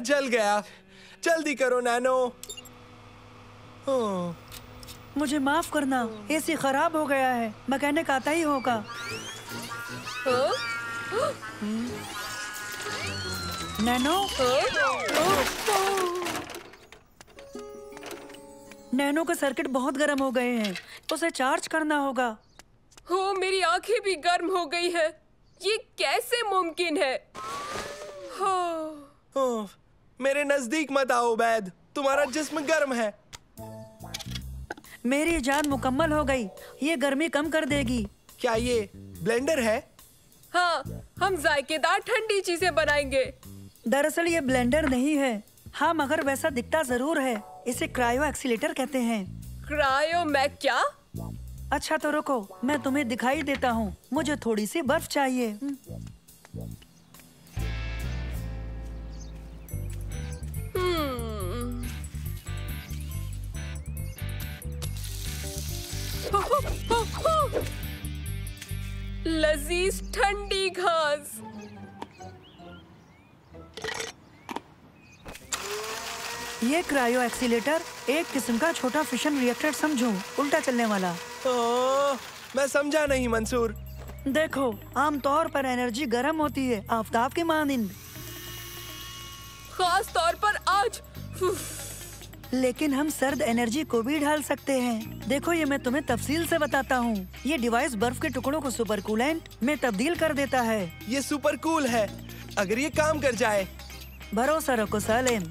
जल गया। जल्दी करो नैनो। मुझे माफ करना, एसी खराब हो गया है। मैकेनिक आता ही होगा। नैनो, नैनो के सर्किट बहुत गर्म हो गए हैं, उसे चार्ज करना होगा। हो, मेरी आंखें भी गर्म हो गई है। ये कैसे मुमकिन है? मेरे नजदीक मत आओ उबैद, तुम्हारा जिस्म गर्म है। मेरी इजाद मुकम्मल हो गई, ये गर्मी कम कर देगी। क्या ये ब्लेंडर है? हाँ, हम जायकेदार ठंडी चीजें बनाएंगे। दरअसल ये ब्लेंडर नहीं है। हाँ, मगर वैसा दिखता जरूर है। इसे क्रायो एक्सीलेटर कहते हैं। क्रायो मैक क्या? अच्छा तो रुको, मैं तुम्हें दिखाई देता हूँ। मुझे थोड़ी सी बर्फ चाहिए। लजीज ठंडी घास। ये क्रायो एक्सीलेटर एक किस्म का छोटा फिशन रिएक्टर समझो, उल्टा चलने वाला। मैं समझा नहीं मंसूर। देखो, आमतौर पर एनर्जी गर्म होती है, आफताब के मानिंद। खास तौर पर आज। लेकिन हम सर्द एनर्जी को भी ढाल सकते हैं। देखो, ये मैं तुम्हें तफसील से बताता हूँ। ये डिवाइस बर्फ के टुकड़ों को सुपर कूलेंट में तब्दील कर देता है। ये सुपर कूल है, अगर ये काम कर जाए। भरोसा रखो सालिम।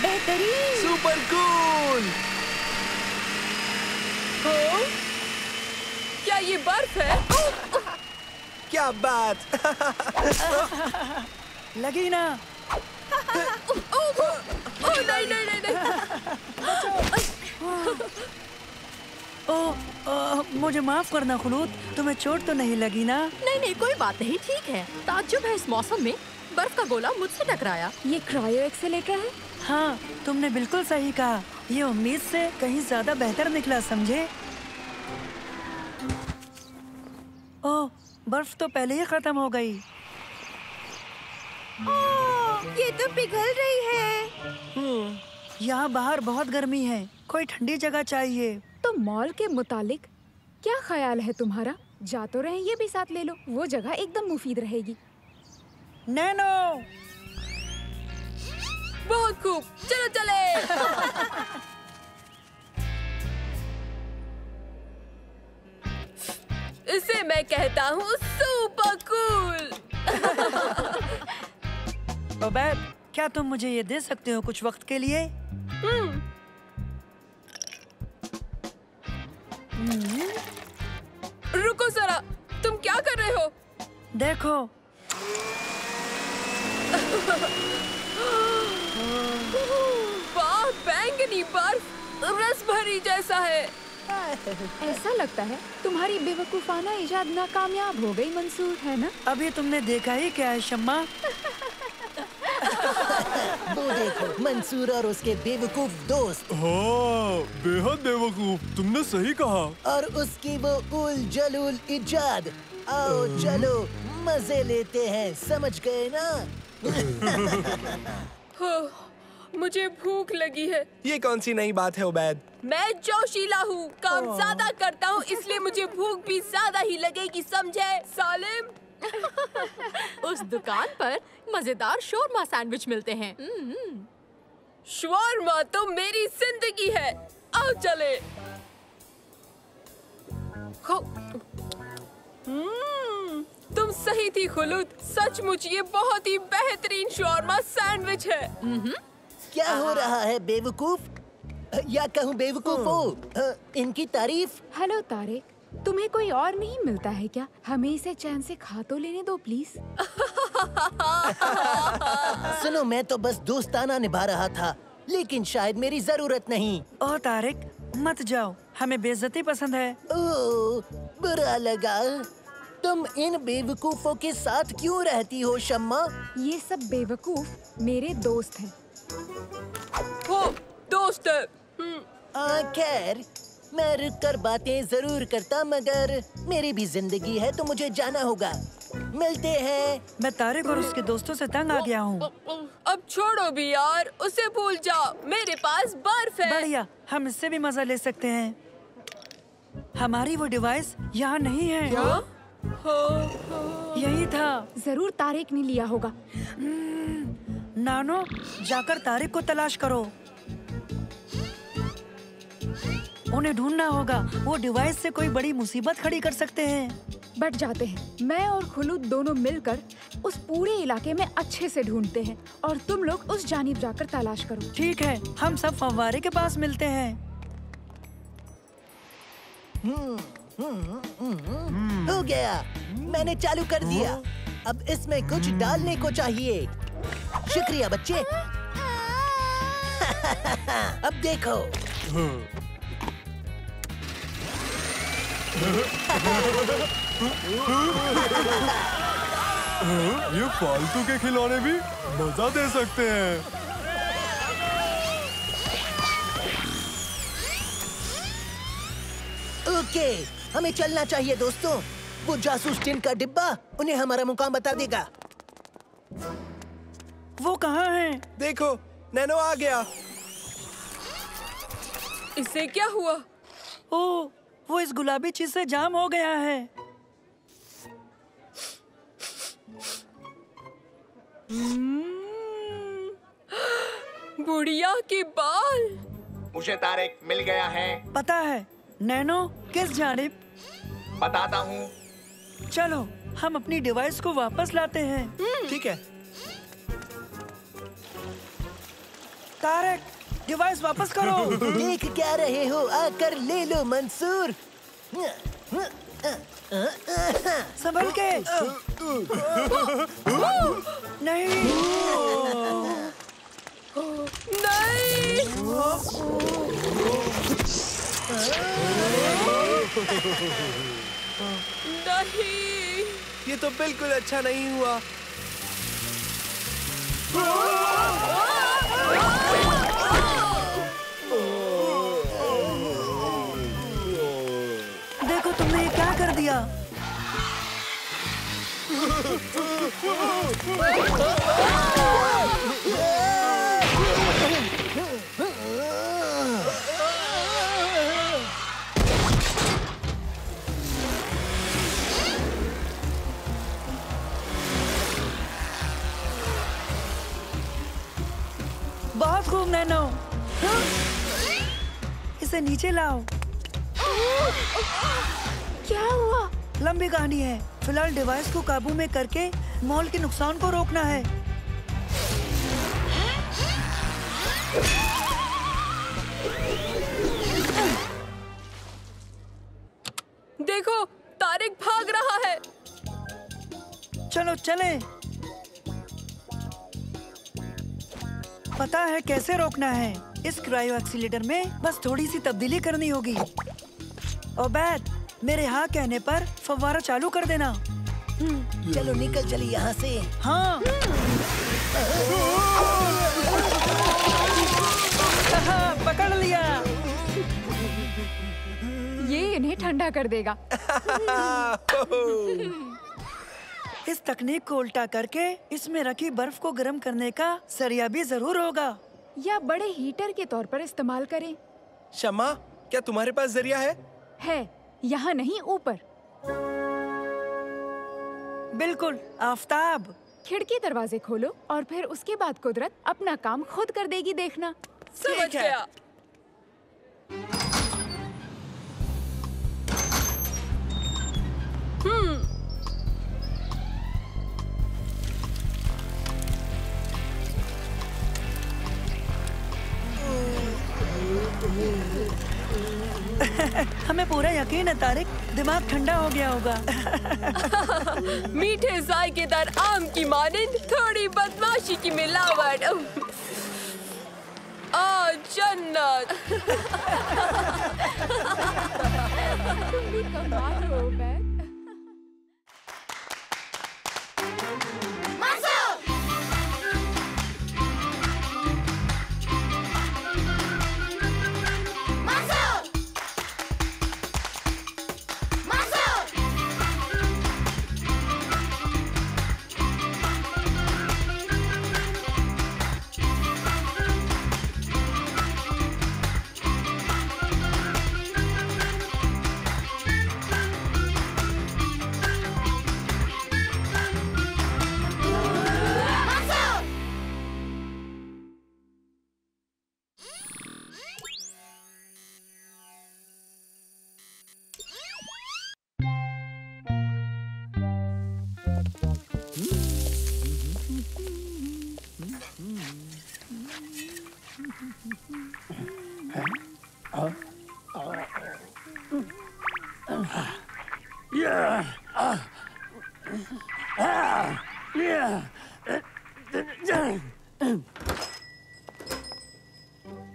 बेहतरीन। Super cool. क्या ये बर्फ है? क्या बात। लगी ना? नहीं नहीं नहीं नहीं। मुझे माफ करना खुलूद, तुम्हें चोट तो नहीं लगी ना? नहीं नहीं, कोई बात नहीं, ठीक है। ताज्जुब है इस मौसम में बर्फ का गोला मुझसे टकराया। ये क्रायो एक्सीलेटर है? हाँ, तुमने बिल्कुल सही कहा। ये उम्मीद से कहीं ज्यादा बेहतर निकला, समझे? ओह, बर्फ तो पहले ही खत्म हो गई। ये तो पिघल रही है। यहाँ बाहर बहुत गर्मी है, कोई ठंडी जगह चाहिए। तो मॉल के मुतालिक क्या ख्याल है तुम्हारा? जा तो रहे, ये भी साथ ले लो, वो जगह एकदम मुफीद रहेगी। नैनो, बहुत खूब, चलो चले। इसे मैं कहता हूँ सुपर कूल। उबैद, क्या तुम मुझे ये दे सकते हो कुछ वक्त के लिए? रुको जरा, तुम क्या कर रहे हो? देखो। वाह, बैंगनी बर्फ रस भरी जैसा है। ऐसा लगता है तुम्हारी बेवकूफाना इजाद नाकामयाब हो गई मंसूर, है ना? अभी तुमने देखा ही क्या है शम्मा? वो देखो, मंसूर और उसके बेवकूफ दोस्त। हाँ, बेहद बेवकूफ, तुमने सही कहा। और उसकी वो उल जलूल इजाद। आओ चलो मजे लेते हैं, समझ गए ना? मुझे भूख लगी है। ये कौन सी नई बात है उबैद? मैं जोशीला हूँ, काम ज्यादा करता हूँ, इसलिए मुझे भूख भी ज्यादा ही लगेगी, समझे सालिम? उस दुकान पर मजेदार शोरमा सैंडविच मिलते हैं। शोरमा तो मेरी जिंदगी है। आओ चले। तुम सही थी खुलूद, सचमुच ये बहुत ही बेहतरीन शोरमा सैंडविच है। क्या हो रहा है बेवकूफ? या कहूँ बेवकूफो, इनकी तारीफ। हेलो तारिक, तुम्हें कोई और नहीं मिलता है क्या? हमें इसे चैन से खा तो लेने दो प्लीज। सुनो, मैं तो बस दोस्ताना निभा रहा था, लेकिन शायद मेरी जरूरत नहीं। ओह तारिक, मत जाओ, हमें बेइज्जती पसंद है। ओह, बुरा लगा। तुम इन बेवकूफों के साथ क्यों रहती हो शम्मा? ये सब बेवकूफ मेरे दोस्त हैं। हो, दोस्त है। खैर, मैं रुक कर बातें जरूर करता, मगर मेरी भी जिंदगी है तो मुझे जाना होगा। मिलते हैं। मैं तारिक और उसके दोस्तों से तंग आ गया हूँ। अब छोड़ो भी यार, उसे भूल जाओ। मेरे पास बर्फ है। बढ़िया, हम इससे भी मजा ले सकते हैं। हमारी वो डिवाइस यहाँ नहीं है। यही था। जरूर तारिक ने लिया होगा। नानो, जाकर तारिक को तलाश करो। उन्हें ढूंढना होगा। वो डिवाइस से कोई बड़ी मुसीबत खड़ी कर सकते हैं। बट जाते हैं। मैं और खुलूद दोनों मिलकर उस पूरे इलाके में अच्छे से ढूंढते हैं और तुम लोग उस जानिब जाकर तलाश करो। ठीक है, हम सब फव्वारे के पास मिलते हैं। हो गया, मैंने चालू कर दिया। अब इसमें कुछ डालने को चाहिए। शुक्रिया बच्चे। अब देखो। ये फालतू के खिलौने भी मजा दे सकते हैं। ओके, हमें चलना चाहिए दोस्तों। वो जासूस टिन का डिब्बा उन्हें हमारा मुकाम बता देगा। वो कहाँ है? देखो, नैनो आ गया। इसे क्या हुआ? ओह, वो इस गुलाबी चीज से जाम हो गया है। बुढ़िया के बाल। मुझे तारिक मिल गया है। पता है। नैनो, किस जानिब? बताता हूँ। चलो, हम अपनी डिवाइस को वापस लाते हैं। ठीक है। तारिक, डिवाइस वापस करो। देख क्या रहे हो, आकर ले लो मंसूर। संभल के। नहीं। नहीं। नहीं। ये तो बिल्कुल अच्छा नहीं हुआ। देखो, तुमने ये क्या कर दिया। बहुत खूब नैनो। इसे नीचे लाओ। क्या हुआ? लंबी कहानी है। फिलहाल डिवाइस को काबू में करके मॉल के नुकसान को रोकना है। देखो, तारिक भाग रहा है। चलो चले। पता है कैसे रोकना है। इस क्रायो एक्सीलेटर में बस थोड़ी सी तब्दीली करनी होगी। ओबैद, मेरे हाँ कहने पर फव्वारा चालू कर देना। चलो निकल चली यहाँ से। हाँ। पकड़ लिया। ये इन्हें ठंडा कर देगा। इस तकनीक को उल्टा करके इसमें रखी बर्फ को गर्म करने का जरिया भी जरूर होगा। या बड़े हीटर के तौर पर इस्तेमाल करें। शम्मा, क्या तुम्हारे पास जरिया है? है, यहाँ नहीं ऊपर। बिल्कुल, आफताब। खिड़की दरवाजे खोलो और फिर उसके बाद कुदरत अपना काम खुद कर देगी, देखना। समझ ठीक है। गया। हमें पूरा यकीन है तारिक, दिमाग ठंडा हो गया होगा। मीठे जायकेदार आम की मानिंद थोड़ी बदमाशी की मिलावट। आ जन्नत। तुम भी कमाल हो बैग।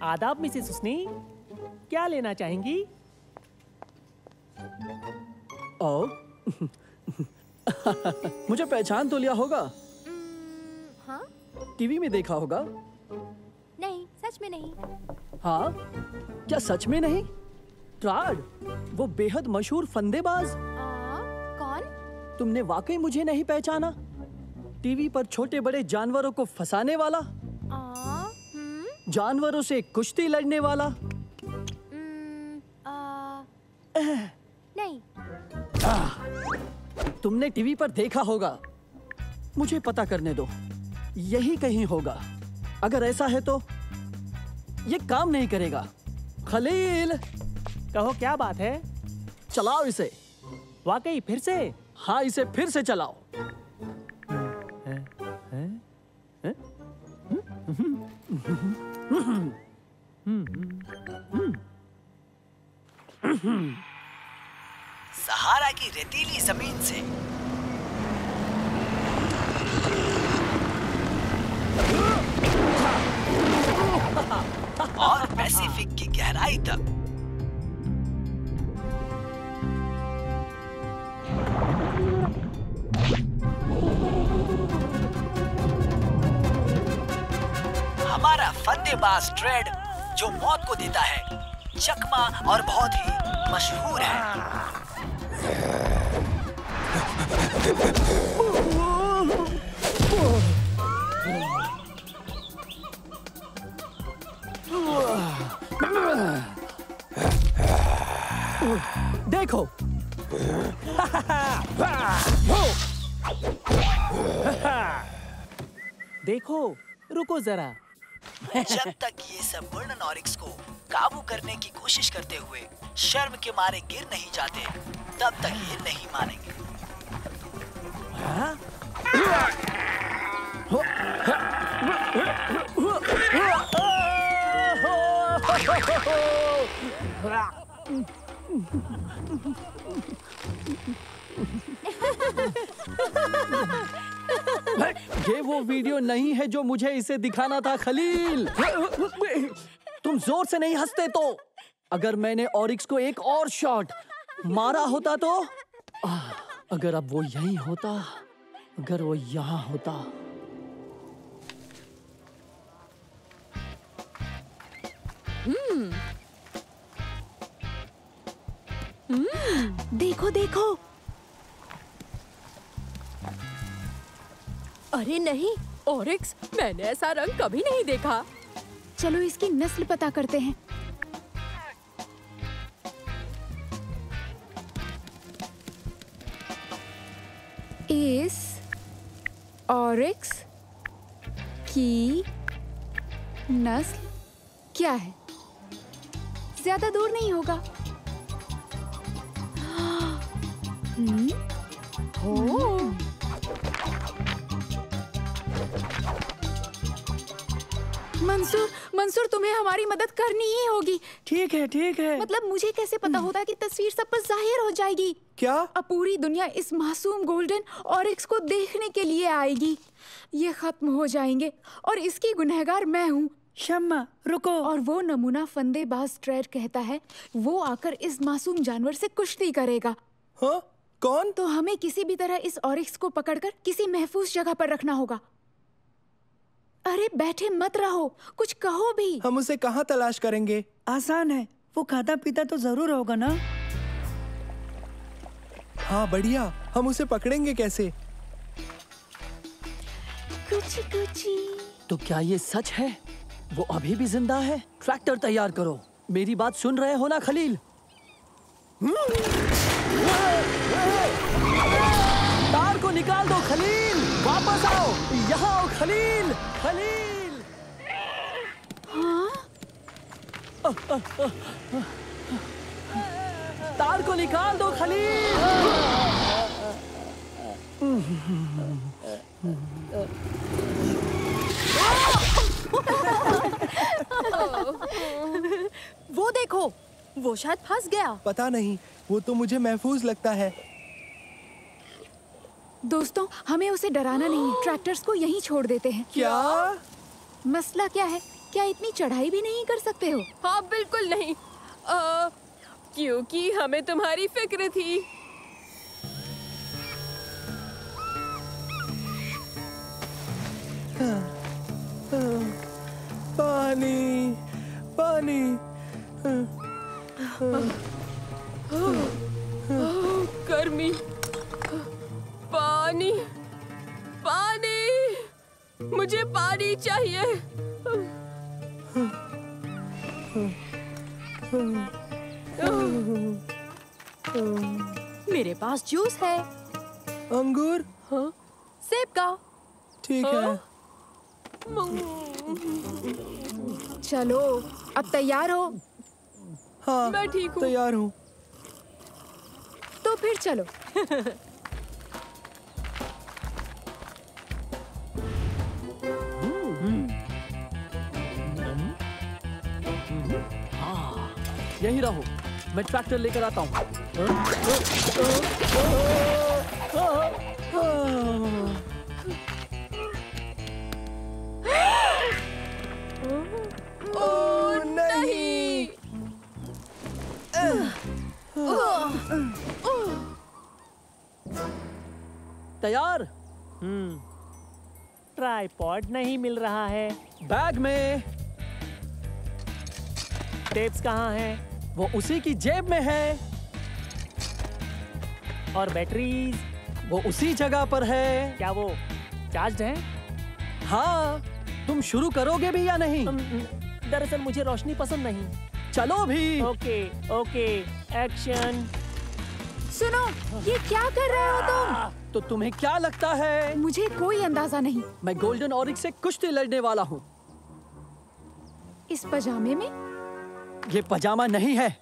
आदाब मिसेस हुस्नी, क्या लेना चाहेंगी? ओ, मुझे पहचान तो लिया होगा। हाँ? टीवी में देखा होगा। नहीं, सच में नहीं। हाँ? क्या सच में नहीं? ट्राड, वो बेहद मशहूर फंदेबाज। कौन? तुमने वाकई मुझे नहीं पहचाना? टीवी पर छोटे बड़े जानवरों को फंसाने वाला, जानवरों से कुश्ती लड़ने वाला। नहीं। तुमने टीवी पर देखा होगा। मुझे पता करने दो, यही कहीं होगा। अगर ऐसा है तो ये काम नहीं करेगा। खलील, कहो क्या बात है? चलाओ इसे। वाकई फिर से? हाँ, इसे फिर से चलाओ। सहारा की रेतीली जमीन से और पैसिफिक की गहराई तक हमारा फंदेबाज ट्रेड जो मौत को देता है, चकमा और बहुत ही मशहूर है। देखो, देखो, रुको जरा। जब तक ये सब वर्णन ऑरिक्स को काबू करने की कोशिश करते हुए शर्म के मारे गिर नहीं जाते, तब तक ये नहीं मानेंगे। ये वो वीडियो नहीं है जो मुझे इसे दिखाना था खलील। तुम जोर से नहीं हंसते तो। अगर मैंने ऑरिक्स को एक और शॉट मारा होता तो, अगर अब वो यहीं होता, अगर वो यहाँ होता। देखो देखो। अरे नहीं, ऑरिक्स, मैंने ऐसा रंग कभी नहीं देखा। चलो इसकी नस्ल पता करते हैं। इस ऑरिक्स की नस्ल क्या है? ज्यादा दूर नहीं होगा। मंसूर, तुम्हें हमारी मदद करनी ही होगी। ठीक है, ठीक है। मतलब मुझे कैसे पता होता कि तस्वीर सब पर जाहिर हो जाएगी? क्या? अब पूरी दुनिया इस मासूम गोल्डन ऑरिक्स को देखने के लिए आएगी। ये खत्म हो जाएंगे और इसकी गुनहगार मैं हूँ। शम्मा, रुको। और वो नमूना फंदेबाज ट्रेड कहता है वो आकर इस मासूम जानवर से कुश्ती करेगा। हाँ? कौन? तो हमें किसी भी तरह इस ऑरिक्स को पकड़कर किसी महफूज जगह पर रखना होगा। अरे बैठे मत रहो, कुछ कहो भी। हम उसे कहाँ तलाश करेंगे? आसान है, वो खाता पीता तो जरूर होगा ना। हाँ बढ़िया, हम उसे पकड़ेंगे कैसे? कुछ। तो क्या ये सच है? वो अभी भी जिंदा है? ट्रैक्टर तैयार करो। मेरी बात सुन रहे हो ना खलील? तार को निकाल दो खलील। वापस आओ, यहाँ आओ खलील। खलील, हाँ? तार को निकाल दो खलील। वो शायद फंस गया। पता नहीं, वो तो मुझे महफूज लगता है। दोस्तों, हमें उसे डराना नहीं है। ट्रैक्टर्स को यहीं छोड़ देते हैं। क्या? मसला क्या है? क्या इतनी चढ़ाई भी नहीं कर सकते हो? हाँ बिल्कुल नहीं, क्योंकि हमें तुम्हारी फिक्र थी। पानी, पानी। गर्मी, पानी, पानी, मुझे पानी चाहिए। मेरे पास जूस है। अंगूर? हाँ? सेब का। ठीक है। चलो, अब तैयार हो? हाँ, मैं ठीक हूँ। तैयार हूँ। तो फिर चलो। यही रहो, मैं ट्रैक्टर लेकर आता हूँ। ओह नहीं! तैयार? ट्राइपॉड नहीं मिल रहा है। बैग में। टेप्स कहाँ हैं? वो उसी की जेब में है। और बैटरीज? वो उसी जगह पर है। क्या वो चार्ज्ड है? हाँ, तुम शुरू करोगे भी या नहीं? दरअसल मुझे रोशनी पसंद नहीं। चलो भी। Okay okay, action. सुनो, ये क्या कर रहे हो तुम? तो तुम्हें क्या लगता है? मुझे कोई अंदाजा नहीं। मैं गोल्डन ऑरिक्स से कुश्ती लड़ने वाला हूँ। इस पजामे में? ये पजामा नहीं है।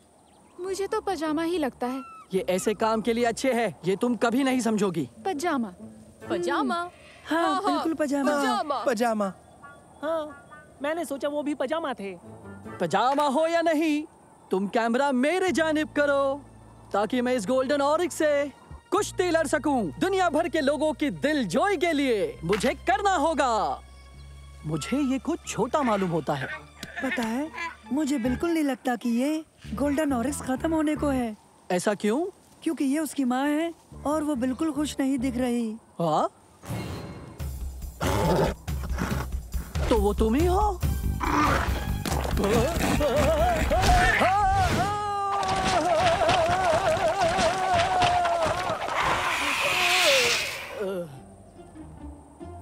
मुझे तो पजामा ही लगता है। ये ऐसे काम के लिए अच्छे है, ये तुम कभी नहीं समझोगी। पजामा। पजामा। हाँ, बिल्कुल पजामा। पजामा। पजामा। हाँ, मैंने सोचा वो भी पजामा थे। पजामा हो या नहीं, तुम कैमरा मेरे जानिब करो ताकि मैं इस गोल्डन ऑरिक्स से कुश्ती लड़ सकूं। दुनिया भर के लोगों की दिलजोई के लिए मुझे करना होगा। मुझे ये कुछ छोटा मालूम होता है। पता है, मुझे बिल्कुल नहीं लगता कि ये गोल्डन ऑरिक्स खत्म होने को है। ऐसा क्यों? क्योंकि ये उसकी माँ है और वो बिल्कुल खुश नहीं दिख रही। हाँ? तो वो तुम ही हो?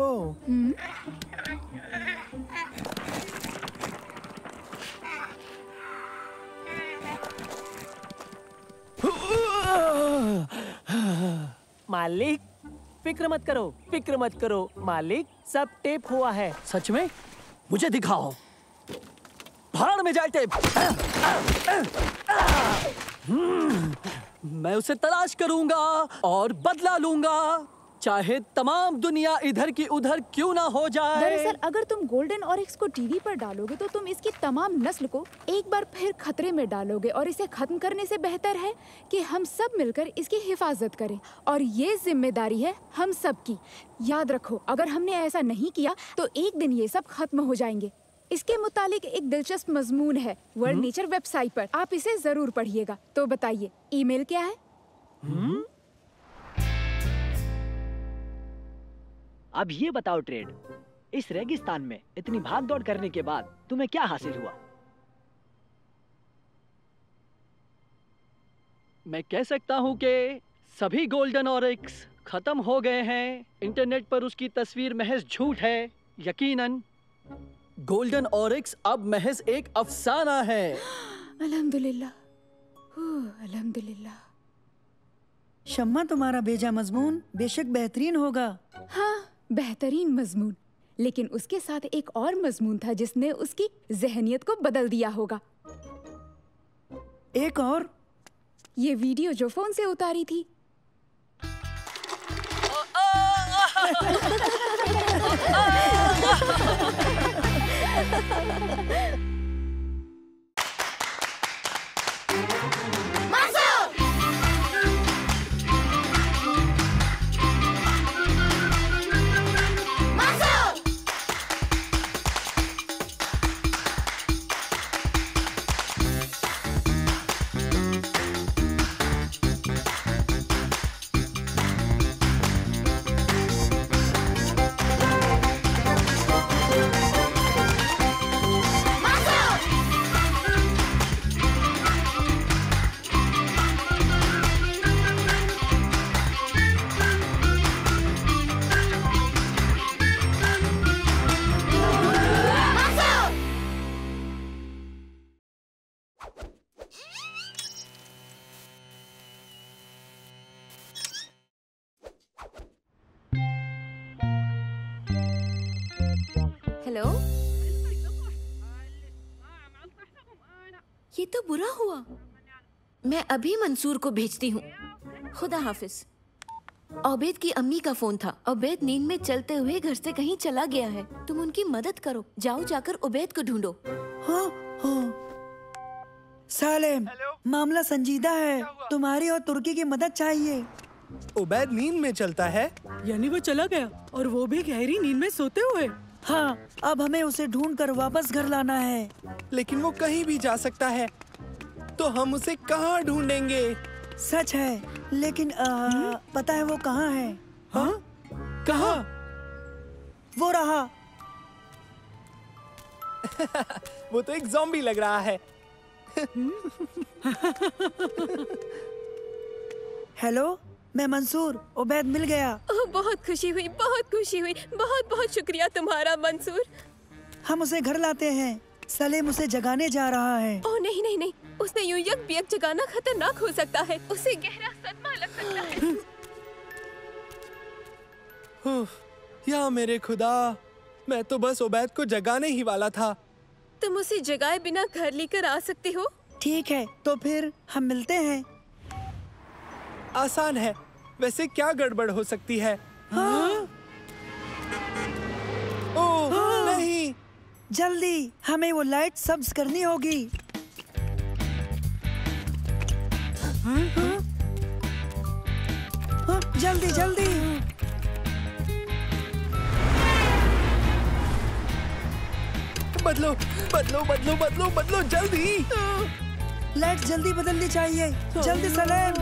ओह, मालिक, फिक्र मत करो, फिक्र मत करो मालिक, सब टेप हुआ है। सच में? मुझे दिखाओ। भाड़ में जाए टेप। मैं उसे तलाश करूंगा और बदला लूंगा, चाहे तमाम दुनिया इधर की उधर क्यों ना हो जाए। दरअसल अगर तुम गोल्डन ऑरिक्स को टीवी पर डालोगे तो तुम इसकी तमाम नस्ल को एक बार फिर खतरे में डालोगे और इसे खत्म करने से बेहतर है कि हम सब मिलकर इसकी हिफाजत करें और ये जिम्मेदारी है हम सब की। याद रखो, अगर हमने ऐसा नहीं किया तो एक दिन ये सब खत्म हो जाएंगे। इसके मुतालिक एक दिलचस्प मजमून है वर्ल्ड नेचर वेबसाइट पर, आप इसे जरूर पढ़िएगा। तो बताइए, ईमेल क्या है? अब ये बताओ ट्रेड, इस रेगिस्तान में इतनी भाग दौड़ करने के बाद तुम्हें क्या हासिल हुआ? मैं कह सकता हूँ कि सभी गोल्डन ऑरिक्स खत्म हो गए हैं। इंटरनेट पर उसकी तस्वीर महज झूठ है। यकीनन गोल्डन ऑरिक्स अब महज एक अफसाना है। अल्हम्दुलिल्लाह, अल्हम्दुलिल्लाह। शम्मा, तुम्हारा भेजा मजमून बेशक बेहतरीन होगा। हाँ, बेहतरीन मजमून, लेकिन उसके साथ एक और मजमून था जिसने उसकी ज़हनियत को बदल दिया होगा। एक और? ये वीडियो जो फोन से उतारी थी। हेलो, ये तो बुरा हुआ। मैं अभी मंसूर को भेजती हूँ। खुदा हाफिज। ओबेद की अम्मी का फोन था। ओबेद नींद में चलते हुए घर से कहीं चला गया है। तुम उनकी मदद करो। जाओ जाकर ओबेद को ढूंढो। हाँ हाँ। सालेम, मामला संजीदा है। तुम्हारी और तुर्की की मदद चाहिए। उबैद नींद में चलता है? यानी वो चला गया और वो भी गहरी नींद में सोते हुए? हाँ, अब हमें उसे ढूंढकर वापस घर लाना है। लेकिन वो कहीं भी जा सकता है, तो हम उसे कहाँ ढूंढेंगे? सच है, लेकिन पता है वो कहाँ है? हाँ? कहाँ? वो रहा। वो तो एक ज़ॉम्बी लग रहा है। हेलो, मैं मंसूर। उबैद मिल गया। ओह, बहुत खुशी हुई, बहुत खुशी हुई। बहुत बहुत शुक्रिया तुम्हारा मंसूर। हम उसे घर लाते हैं। सलीम उसे जगाने जा रहा है। ओह नहीं नहीं नहीं, उसने यूं यकबियक जगाना खतरनाक हो सकता है। उसे गहरा सदमा लग सकता है। या मेरे खुदा, मैं तो बस उबैद को जगाने ही वाला था। तुम उसे जगाए बिना घर लेकर आ सकते हो? ठीक है, तो फिर हम मिलते हैं। आसान है। वैसे क्या गड़बड़ हो सकती है? हाँ? ओह नहीं! जल्दी, हमें वो लाइट सब्ज करनी होगी। जल्दी जल्दी। बदलो बदलो बदलो बदलो बदलो, जल्दी! लाइट जल्दी बदलनी चाहिए। जल्दी सलेम।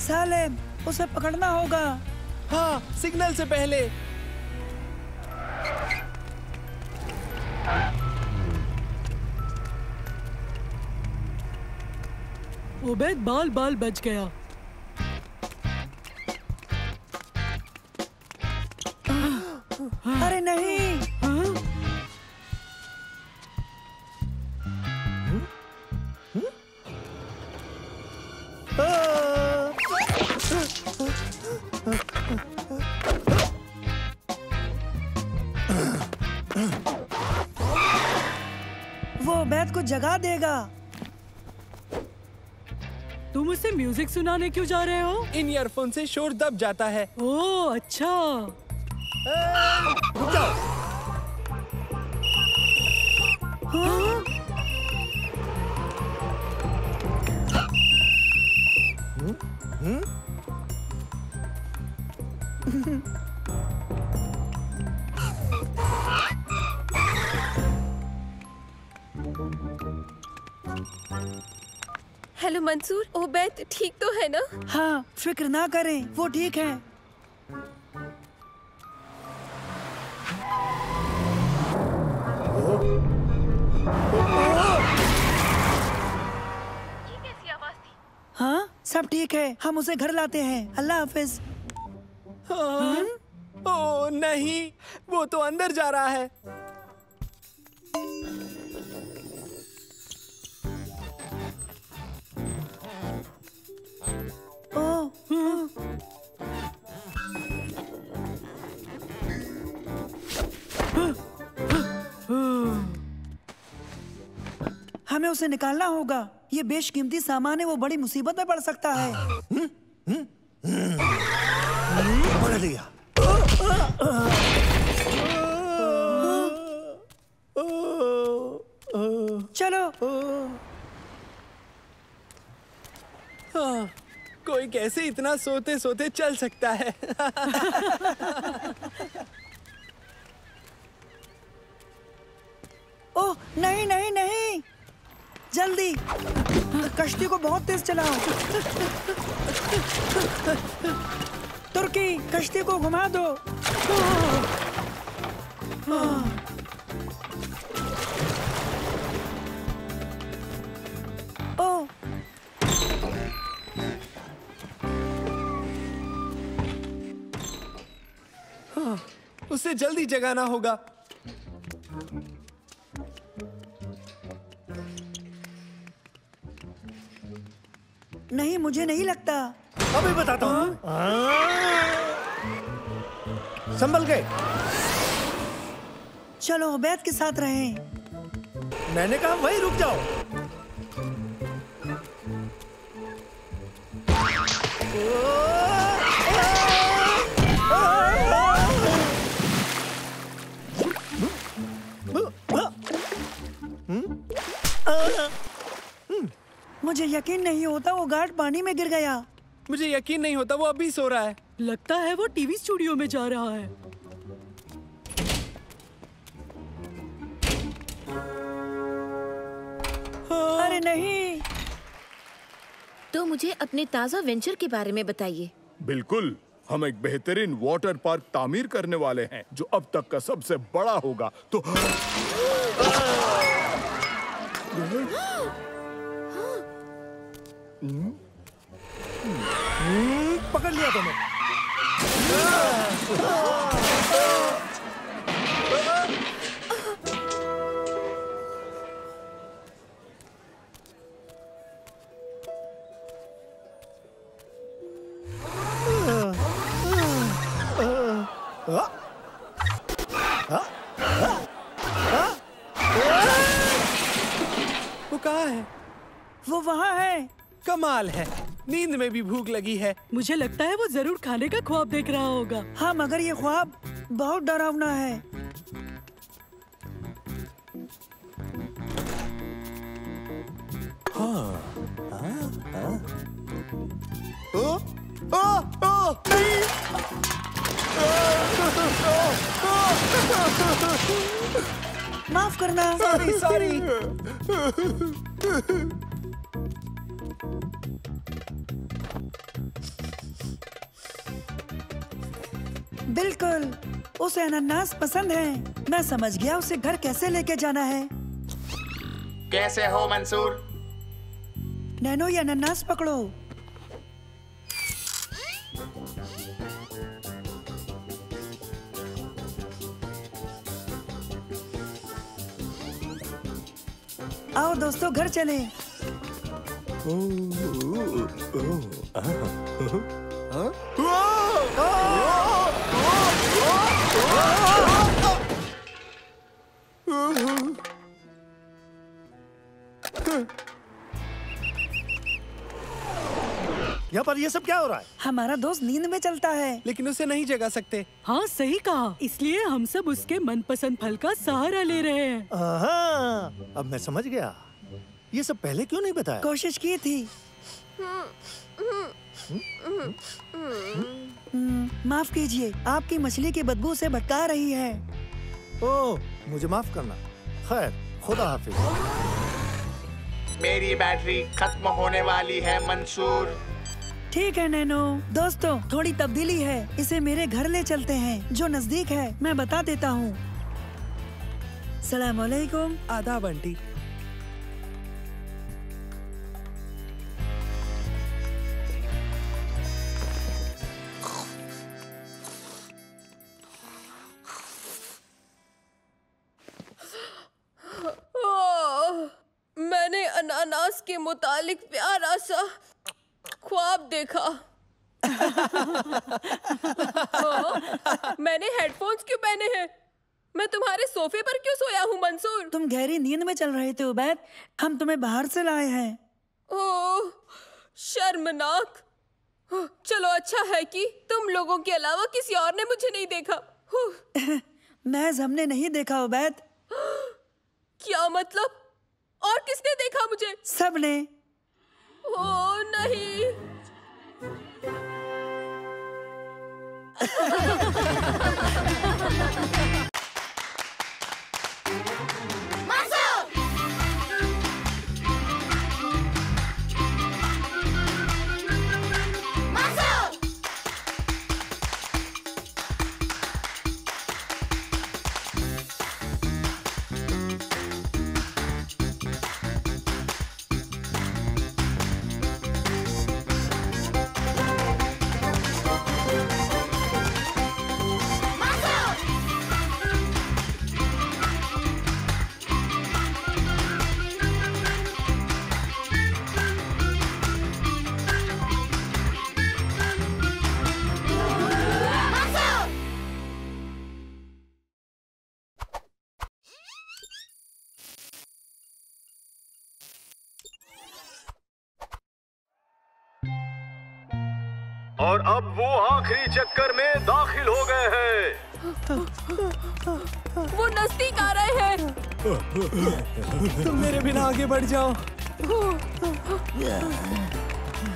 सालेम, उसे पकड़ना होगा। हाँ, सिग्नल से पहले। उबैद बाल बाल बच गया। अरे नहीं। वो उबैद को जगा देगा। तुम उसे म्यूजिक सुनाने क्यों जा रहे हो? इन ईयरफोन से शोर दब जाता है। ओह अच्छा। रुक जाओ। हाँ? हेलो मंसूर, उबैद ठीक तो है ना? हाँ, फिक्र ना करें, वो ठीक है। ये कैसी आवाज थी? हाँ, सब ठीक है। हम उसे घर लाते हैं। अल्लाह हाफिज। हाँ? ओह नहीं, वो तो अंदर जा रहा है। हमें उसे निकालना होगा। ये बेशकीमती सामान है, वो बड़ी मुसीबत में पड़ सकता है। पकड़ लिया। चलो। कोई कैसे इतना सोते सोते चल सकता है? ओह नहीं नहीं नहीं, जल्दी कश्ती को बहुत तेज चलाओ। तुर्की, कश्ती को घुमा दो। ओह उसे जल्दी जगाना होगा। नहीं, मुझे नहीं लगता। अभी बताता हूँ। संभल गए। चलो उबैद के साथ रहें। मैंने कहा वहीं रुक जाओ। मुझे यकीन नहीं होता वो गार्ड पानी में गिर गया। मुझे यकीन नहीं होता वो अभी सो रहा है। लगता है वो टीवी स्टूडियो में जा रहा है। अरे नहीं। तो मुझे अपने ताज़ा वेंचर के बारे में बताइए। बिल्कुल, हम एक बेहतरीन वाटर पार्क तामीर करने वाले हैं जो अब तक का सबसे बड़ा होगा। तो पकड़ लिया तुम्हें। वो कहाँ है? वो वहाँ है। कमाल है, नींद में भी भूख लगी है। मुझे लगता है वो जरूर खाने का ख्वाब देख रहा होगा। हाँ, मगर ये ख्वाब बहुत डरावना है। माफ करना। सॉरी। बिल्कुल, उसे अनानास पसंद है। मैं समझ गया उसे घर कैसे लेके जाना है। कैसे हो मंसूर? नैनो, ये अनानास पकड़ो। आओ दोस्तों, घर चले। यहाँ पर ये सब क्या हो रहा है? हमारा दोस्त नींद में चलता है, लेकिन उसे नहीं जगा सकते। हाँ, सही कहा। इसलिए हम सब उसके मनपसंद फल का सहारा ले रहे हैं। अब मैं समझ गया। ये सब पहले क्यों नहीं बताया? कोशिश की थी। माफ कीजिए, आपकी मछली की बदबू से भटका रही है। ओह, मुझे माफ करना। खैर, खुदा हाफिज। मेरी बैटरी खत्म होने वाली है मंसूर। ठीक है नैनो। दोस्तों, थोड़ी तब्दीली है। इसे मेरे घर ले चलते हैं जो नजदीक है। मैं बता देता हूँ। सलाम अलैकुम। आदाब आंटी। मैंने अनानास के मुतालिक प्यारा सा ख्वाब देखा। मैंने हेडफोन्स क्यों पहने हैं? मैं तुम्हारे सोफे पर क्यों सोया हूँ मंसूर? तुम गहरी नींद में चल रहे थे उबैद। हम तुम्हें बाहर से लाए हैं। ओह, शर्मनाक। चलो, अच्छा है कि तुम लोगों के अलावा किसी और ने मुझे नहीं देखा। महज हमने नहीं देखा उबैद। क्या मतलब? और किसने देखा मुझे? सबने। ओह नहीं। और अब वो आखिरी चक्कर में दाखिल हो गए हैं। वो नजदीक आ रहे हैं। तुम मेरे बिना आगे बढ़ जाओ।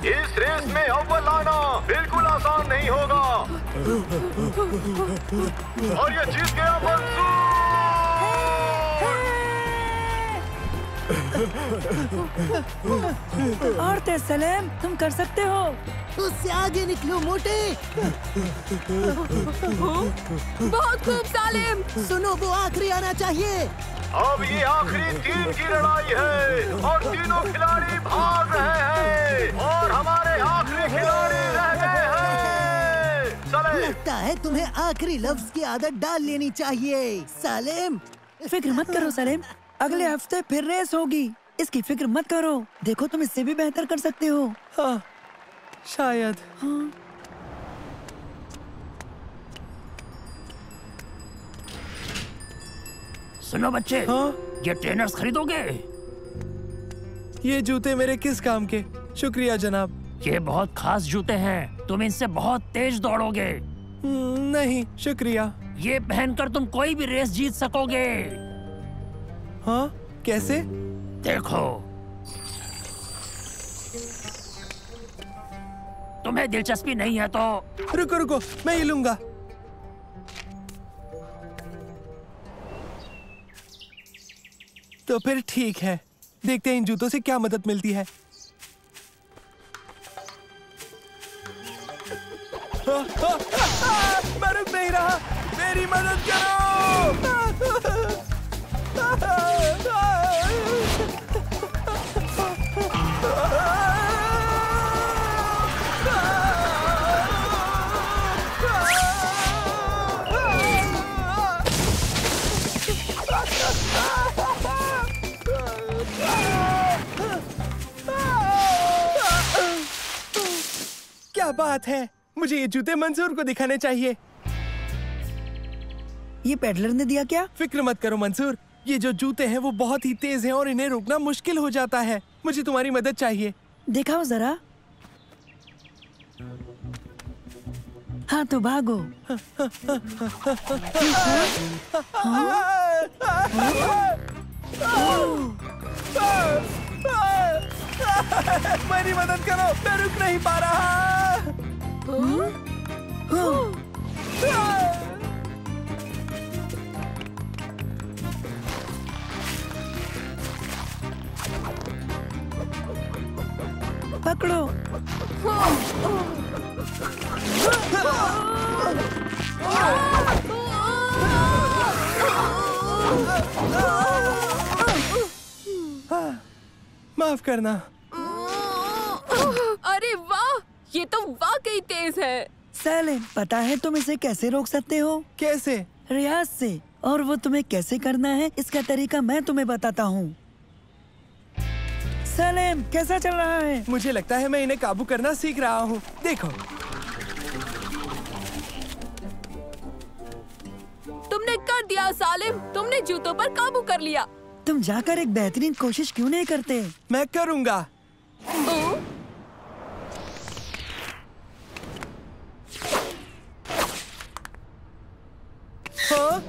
इस रेस में अव्वल आना बिल्कुल आसान नहीं होगा। और ये जीत गया मंसूर। और तेज सलेम, तुम कर सकते हो। उससे आगे निकलो मोटे। बहुत खूब सालिम। सुनो, वो आखिरी आना चाहिए। अब ये आखिरी 3 की लड़ाई है और तीनों खिलाड़ी भाग रहे हैं और हमारे आखिरी खिलाड़ी रह गए हैं। लगता है तुम्हें आखिरी लफ्ज की आदत डाल लेनी चाहिए सालेम। फिक्र मत करो सलेम, अगले हफ्ते फिर रेस होगी। इसकी फिक्र मत करो, देखो तुम इससे भी बेहतर कर सकते हो। हाँ, शायद। हाँ। सुनो बच्चे, हाँ? ये ट्रेनर्स खरीदोगे? ये जूते मेरे किस काम के? शुक्रिया जनाब। ये बहुत खास जूते हैं, तुम इनसे बहुत तेज दौड़ोगे। नहीं शुक्रिया। ये पहनकर तुम कोई भी रेस जीत सकोगे। हाँ, कैसे? देखो, तुम्हें दिलचस्पी नहीं है तो रुको रुको, मैं ये लूंगा। तो फिर ठीक है, देखते हैं इन जूतों से क्या मदद मिलती है। मैं रुक नहीं रहा, मेरी मदद करो। क्या बात है, मुझे ये जूते मंसूर को दिखाने चाहिए। ये पेडलर ने दिया क्या? फिक्र मत करो मंसूर, ये जो जूते हैं वो बहुत ही तेज हैं और इन्हें रोकना मुश्किल हो जाता है। मुझे तुम्हारी मदद चाहिए। दिखाओ जरा। हाँ तो भागो। मेरी मदद करो, मैं रुक नहीं पा रहा। पकड़ो। माफ करना। अरे वाह, ये तो वाकई तेज है। सैलिम, पता है तुम इसे कैसे रोक सकते हो? कैसे? रियाज से। और वो तुम्हें कैसे करना है इसका तरीका मैं तुम्हें बताता हूँ। सैलिम, कैसा चल रहा है? मुझे लगता है मैं इन्हें काबू करना सीख रहा हूँ। देखो, तुमने कर दिया सालिम, तुमने जूतों पर काबू कर लिया। तुम जाकर एक बेहतरीन कोशिश क्यों नहीं करते? मैं करूँगा। हाँ?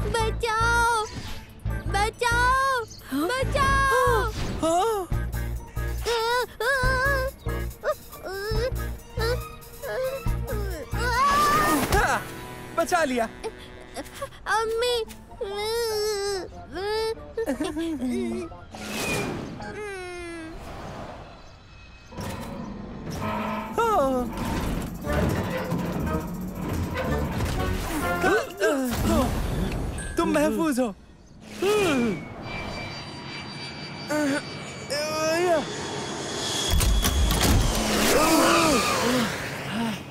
बचाओ! बचाओ! बचाओ! हाँ? हाँ, बचा लिया। अम्मी! तुम महफूज हो।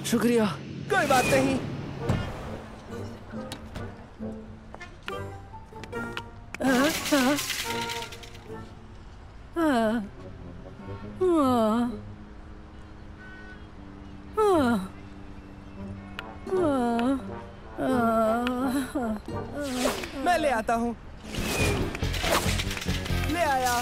शुक्रिया। कोई बात नहीं। मैं ले आता हूँ। ले आया।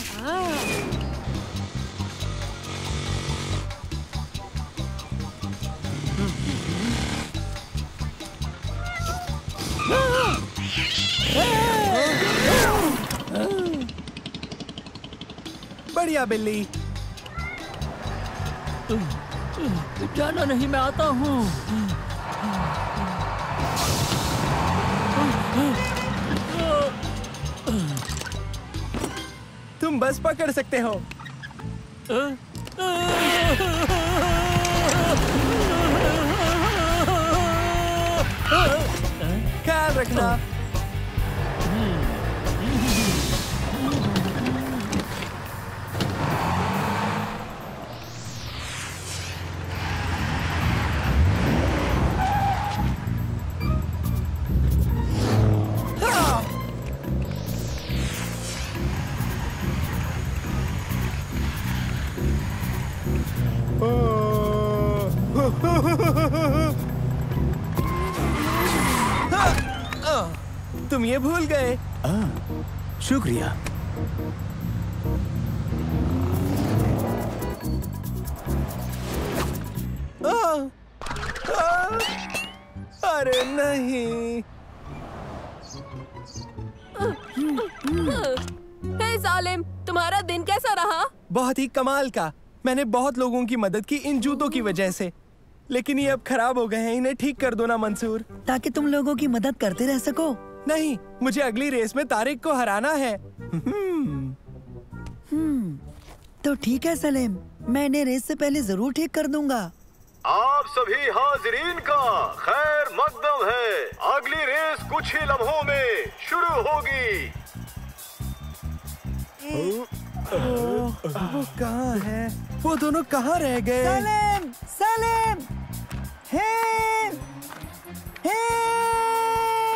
बढ़िया बिल्ली। जाना नहीं, मैं आता हूँ। तुम बस पकड़ सकते हो। ख्याल रखना। तुम ये भूल गए। शुक्रिया। अरे नहीं। हे सालिम, तुम्हारा दिन कैसा रहा? बहुत ही कमाल का। मैंने बहुत लोगों की मदद की इन जूतों की वजह से, लेकिन ये अब खराब हो गए हैं। इन्हें ठीक कर दो ना मंसूर, ताकि तुम लोगों की मदद करते रह सको। नहीं, मुझे अगली रेस में तारिक को हराना है। तो ठीक है सलीम, मैं इन्हें रेस से पहले जरूर ठीक कर दूंगा। आप सभी हाजिरीन का खैर मकदम है। अगली रेस कुछ ही लम्हों में शुरू होगी। वो कहाँ है? वो दोनों कहाँ रह गए? सलीम, सलीम,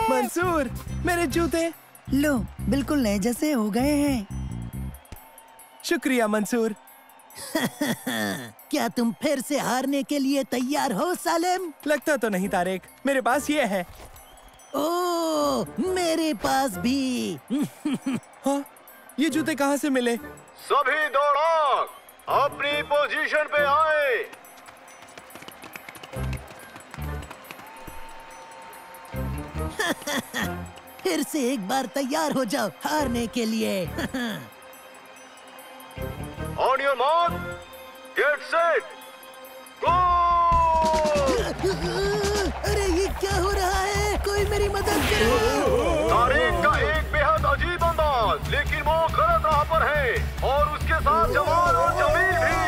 मंसूर, मेरे जूते। लो, बिल्कुल नए जैसे हो गए हैं। शुक्रिया मंसूर। क्या तुम फिर से हारने के लिए तैयार हो सालिम? लगता तो नहीं तारिक, मेरे पास ये है। ओह, मेरे पास भी। हाँ, ये जूते कहाँ से मिले? सभी दौड़ाक अपनी पोजीशन पे आए। फिर से एक बार तैयार हो जाओ हारने के लिए। On your mark, get set, go! अरे ये क्या हो रहा है? कोई मेरी मदद करो। तारिक का एक बेहद अजीब अंदाज, लेकिन वो गलत राह पर है और उसके साथ जवान और जमील भी।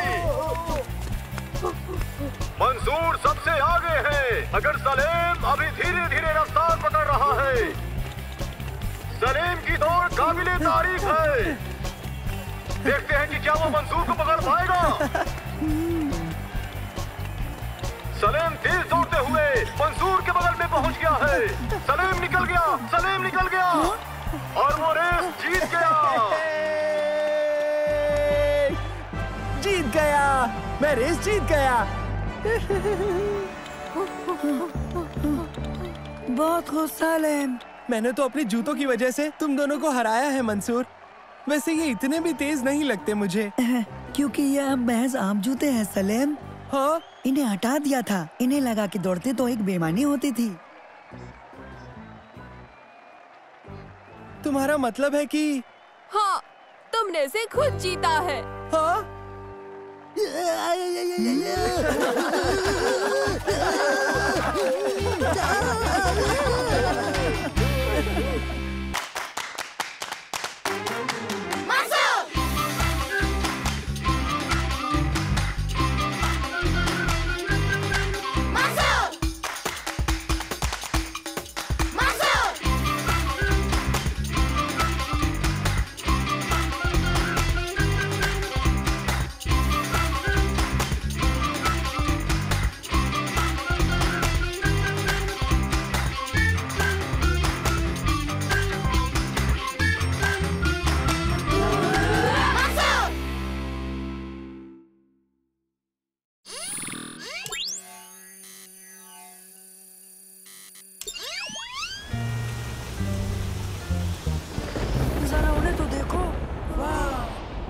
मंसूर सबसे आगे है, मगर सलीम अभी धीरे धीरे रफ्तार पकड़ रहा है। सलीम की दौड़ काबिले तारीफ है। देखते हैं कि क्या वो मंसूर को पकड़ पाएगा। सलीम तेज दौड़ते हुए मंसूर के बगल में पहुंच गया है। सलीम निकल गया, सलीम निकल गया और वो रेस जीत गया। जीत गया, मैं रेस जीत गया। बहुत खुश सलीम। मैंने तो अपने जूतों की वजह से तुम दोनों को हराया है मंसूर। वैसे ये इतने भी तेज नहीं लगते मुझे। क्योंकि ये अब महज आम जूते हैं सलीम। हाँ, इन्हें हटा दिया था। इन्हें लगा कि दौड़ते तो एक बेईमानी होती थी। तुम्हारा मतलब है कि? हाँ, तुमने इसे खुद जीता है। हाँ?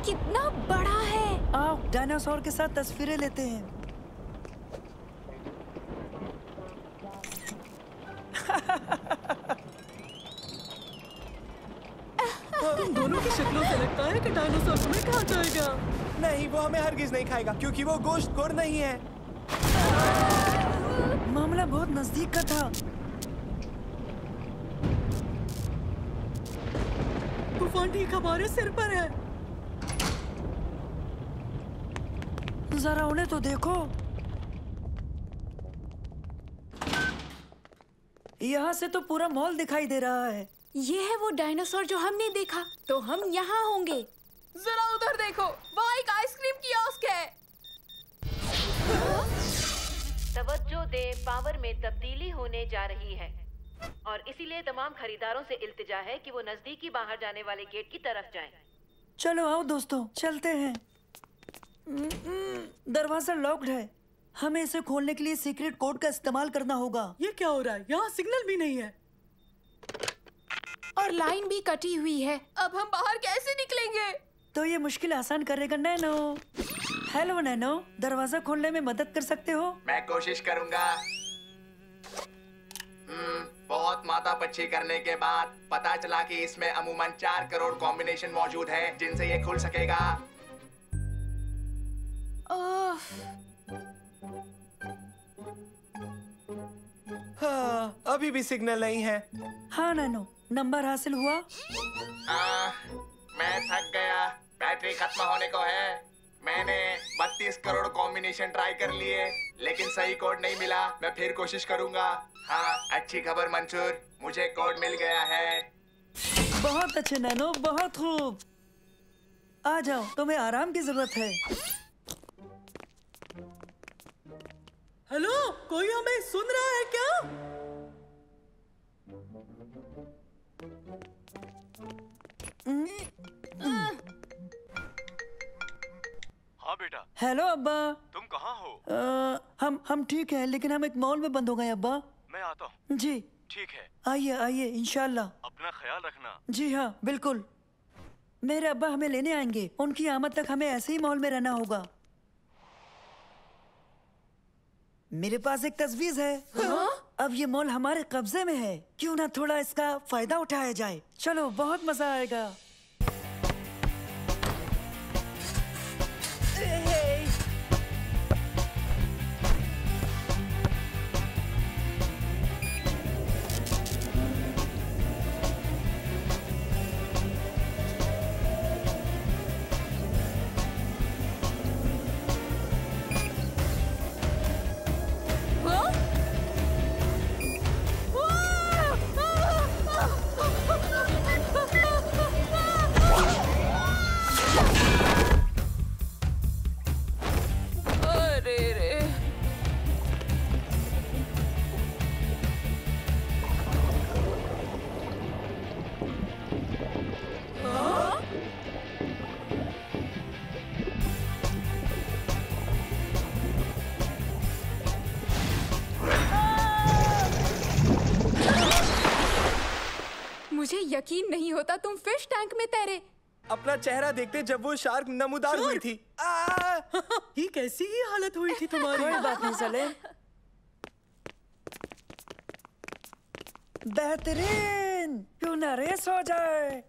कितना बड़ा है। आओ डायनासोर के साथ तस्वीरें लेते हैं। तुम दोनों की शक्लों से लगता है कि डायनासोर तुम्हें खा जाएगा। नहीं, वो हमें हरगिज नहीं खाएगा क्योंकि वो गोश्तखोर नहीं है। मामला बहुत नजदीक का था। तूफान ठीक हमारे सिर पर है। जरा उन्हें तो देखो। यहाँ से तो पूरा मॉल दिखाई दे रहा है। ये है वो डायनासोर जो हमने देखा। तो हम यहाँ होंगे। जरा उधर देखो, वहाँ एक आइसक्रीम कियोस्क है। तवज्जो दे, पावर में तब्दीली होने जा रही है और इसीलिए तमाम खरीदारों से इल्तिजा है कि वो नजदीकी बाहर जाने वाले गेट की तरफ जाएं। चलो आओ दोस्तों, चलते हैं। दरवाजा लॉक्ड है। हमें इसे खोलने के लिए सीक्रेट कोड का इस्तेमाल करना होगा। ये क्या हो रहा है? यहाँ सिग्नल भी नहीं है और लाइन भी कटी हुई है। अब हम बाहर कैसे निकलेंगे? तो ये मुश्किल आसान करेगा नैनो। हेलो नैनो, दरवाजा खोलने में मदद कर सकते हो? मैं कोशिश करूंगा। बहुत मातापच्ची करने के बाद पता चला कि इसमें अमूमन 4 करोड़ कॉम्बिनेशन मौजूद हैं जिनसे ये खुल सकेगा। हाँ, अभी भी सिग्नल नहीं है। हाँ नैनो, नंबर हासिल हुआ? मैं थक गया, बैटरी खत्म होने को है। मैंने 32 करोड़ कॉम्बिनेशन ट्राई कर लिए लेकिन सही कोड नहीं मिला। मैं फिर कोशिश करूंगा। हाँ, अच्छी खबर मंसूर, मुझे कोड मिल गया है। बहुत अच्छे नैनो, बहुत खूब। आ जाओ, तुम्हें आराम की जरूरत है। हेलो, कोई हमें सुन रहा है क्या? हाँ बेटा। हेलो अब्बा। तुम कहाँ हो? हम ठीक हैं, लेकिन हम एक मॉल में बंद हो गए अब्बा। मैं आता हूँ। जी ठीक है। आइए आइए, इंशाल्लाह। अपना ख्याल रखना। जी हाँ, बिल्कुल। मेरे अब्बा हमें लेने आएंगे। उनकी आमद तक हमें ऐसे ही मॉल में रहना होगा। मेरे पास एक तजवीज है। अब ये मॉल हमारे कब्जे में है, क्यों ना थोड़ा इसका फायदा उठाया जाए। चलो, बहुत मजा आएगा। मुझे यकीन नहीं होता तुम फिश टैंक में तैरे। अपना चेहरा देखते जब वो शार्क नमूदार हुई थी। ये कैसी ही हालत हुई थी तुम्हारी? कोई बात नहीं सलेम। बेहतरीन, क्यों ना रेस हो जाए।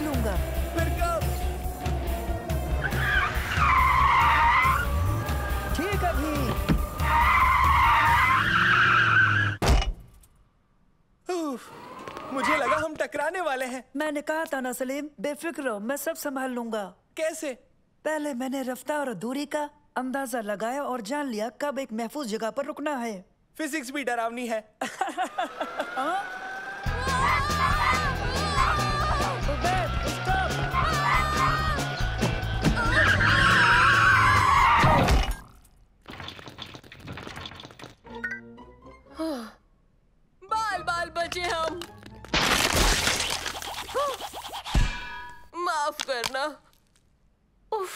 देख लूंगा। फिर कब? ठीक अभी। मुझे लगा हम टकराने वाले हैं। मैंने कहा था ना सलीम, बेफिक्र रहो, मैं सब संभाल लूंगा। कैसे? पहले मैंने रफ्तार और दूरी का अंदाजा लगाया और जान लिया कब एक महफूज जगह पर रुकना है। फिजिक्स भी डरावनी है। बाल बाल बचे हम। माफ करना। उफ,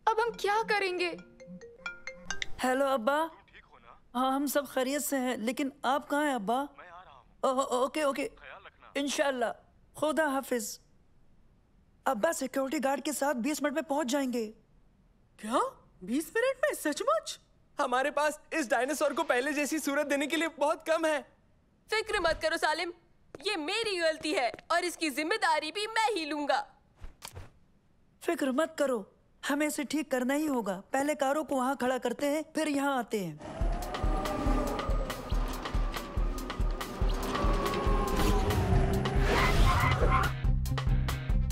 अब हम क्या करेंगे? हेलो अब्बा। हाँ हम सब खैरियत से हैं, लेकिन आप कहाँ हैं अब्बा? मैं आ रहा हूँ। ओके ओके, इंशाल्लाह, खुदा हाफिज। अब्बा सिक्योरिटी गार्ड के साथ 20 मिनट में पहुंच जाएंगे। क्या 20 मिनट में? सचमुच? हमारे पास इस डायनासोर को पहले जैसी सूरत देने के लिए बहुत कम है। फिक्र मत करो सालिम, ये मेरी गलती है और इसकी जिम्मेदारी भी मैं ही लूंगा। फिक्र मत करो, हमें इसे ठीक करना ही होगा। पहले कारों को वहाँ खड़ा करते हैं, फिर यहाँ आते हैं।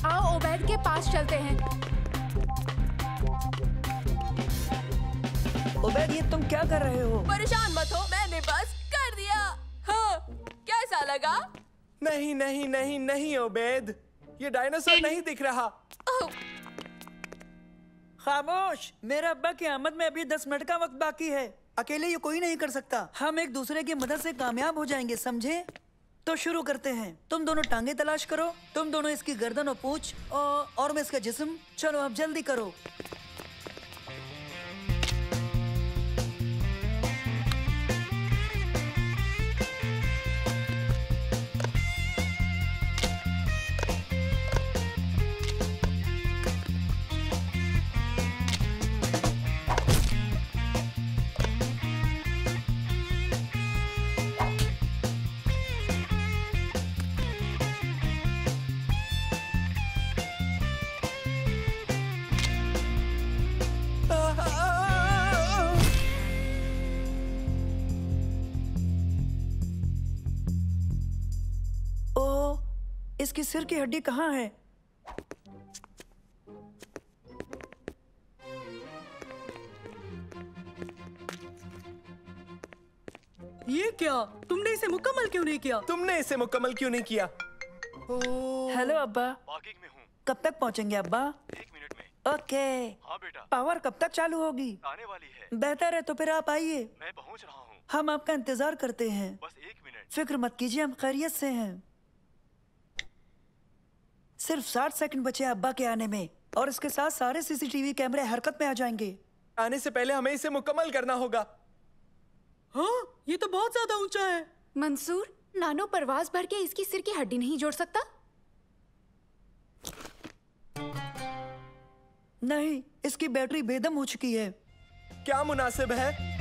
आओ ओबैद के पास चलते हैं। ओबैद, ये तुम क्या कर रहे हो? परेशान मत हो, मैंने बस कर दिया। हाँ, कैसा लगा? नहीं नहीं नहीं नहीं ओबैद, ये डायनासोर नहीं दिख रहा। खामोश, मेरे अब्बा की आमद में अभी 10 मिनट का वक्त बाकी है। अकेले ये कोई नहीं कर सकता। हम एक दूसरे की मदद से कामयाब हो जाएंगे, समझे? तो शुरू करते हैं। तुम दोनों टांगे तलाश करो, तुम दोनों इसकी गर्दन और पूंछ, और मैं इसका जिस्म। चलो अब जल्दी करो। इसकी सिर की हड्डी कहाँ है? ये क्या? तुमने इसे मुकम्मल क्यों नहीं किया? तुमने इसे मुकम्मल क्यों नहीं किया? हेलो अब्बा। पार्किंग में हूँ। कब तक पहुँचेंगे अब्बा? 1 मिनट में। ओके। हाँ बेटा। पावर कब तक चालू होगी? आने वाली है। बेहतर है तो फिर आप आइए। मैं पहुँच रहा हूँ। हम आपका इंतजार करते हैं। बस 1 मिनट। फिक्र मत कीजिए, हम खैरियत से हैं। सिर्फ 60 सेकंड बचे अब्बा के आने में, और इसके साथ सारे सीसीटीवी कैमरे हरकत में आ जाएंगे। आने से पहले हमें इसे मुकम्मल करना होगा। हाँ, ये तो बहुत ज्यादा ऊंचा है। मंसूर, नानो परवाज भर के इसकी सिर की हड्डी नहीं जोड़ सकता? नहीं, इसकी बैटरी बेदम हो चुकी है। क्या मुनासिब है?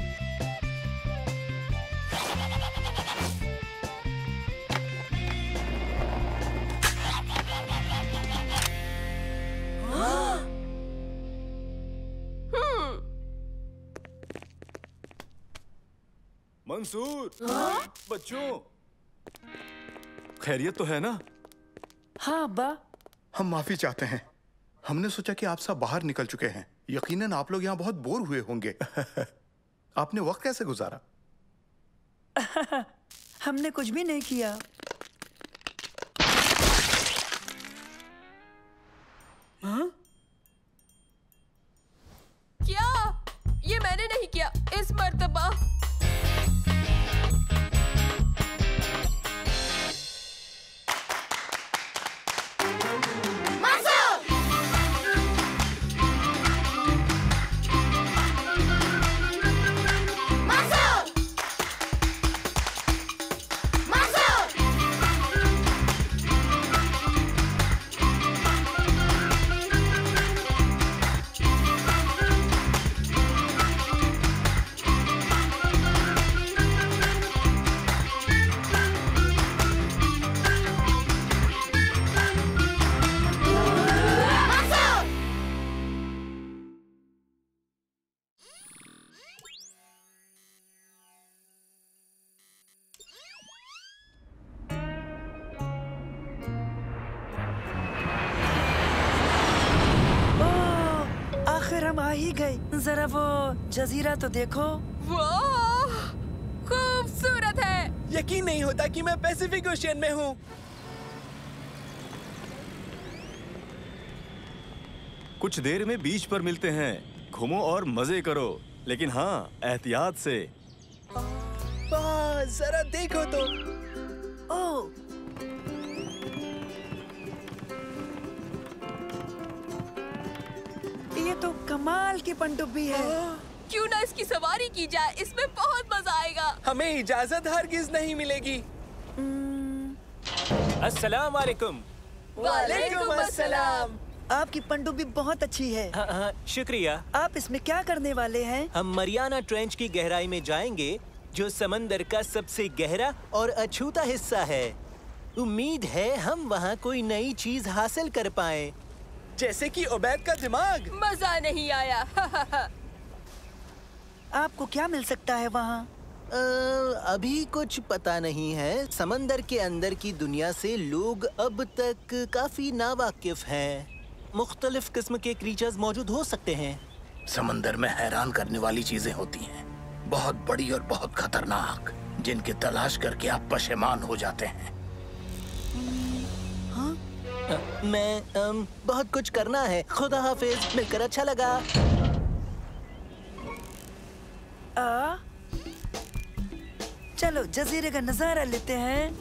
मंसूर, बच्चों, खैरियत तो है ना? हाँ अब्बा। हम माफी चाहते हैं। हमने सोचा कि आप सब बाहर निकल चुके हैं। यकीनन आप लोग यहाँ बहुत बोर हुए होंगे। आपने वक्त कैसे गुजारा? हमने कुछ भी नहीं किया। हाँ? क्या? ये मैंने नहीं किया इस मर्तबा। हम आ ही गए। जरा वो जजीरा तो देखो। वाह, खूबसूरत है। यकीन नहीं होता कि मैं पैसिफिक ओशियन में हूँ। कुछ देर में बीच पर मिलते हैं। घूमो और मजे करो, लेकिन हाँ, एहतियात से। वाह, जरा देखो तो। ओह, ये तो कमाल की पनडुब्बी है। क्यों ना इसकी सवारी की जाए, इसमें बहुत मजा आएगा। हमें इजाजत हरगिज नहीं मिलेगी। अस्सलाम वालेकुम। वालेकुम अस्सलाम। आपकी पनडुब्बी बहुत अच्छी है। हाँ, शुक्रिया। आप इसमें क्या करने वाले हैं? हम मरियाना ट्रेंच की गहराई में जाएंगे, जो समंदर का सबसे गहरा और अछूता हिस्सा है। उम्मीद है हम वहाँ कोई नई चीज हासिल कर पाएं। जैसे कि उबैद का दिमाग। मजा नहीं आया। आपको क्या मिल सकता है वहाँ? अभी कुछ पता नहीं है। समंदर के अंदर की दुनिया से लोग अब तक काफी नावाकिफ हैं। मुख्तलिफ किस्म के क्रीचर्स मौजूद हो सकते हैं। समंदर में हैरान करने वाली चीजें होती हैं, बहुत बड़ी और बहुत खतरनाक, जिनकी तलाश करके आप पशेमान हो जाते हैं। मैं बहुत कुछ करना है। खुदा हाफिज, मिलकर अच्छा लगा। चलो जजीरे का नजारा लेते हैं।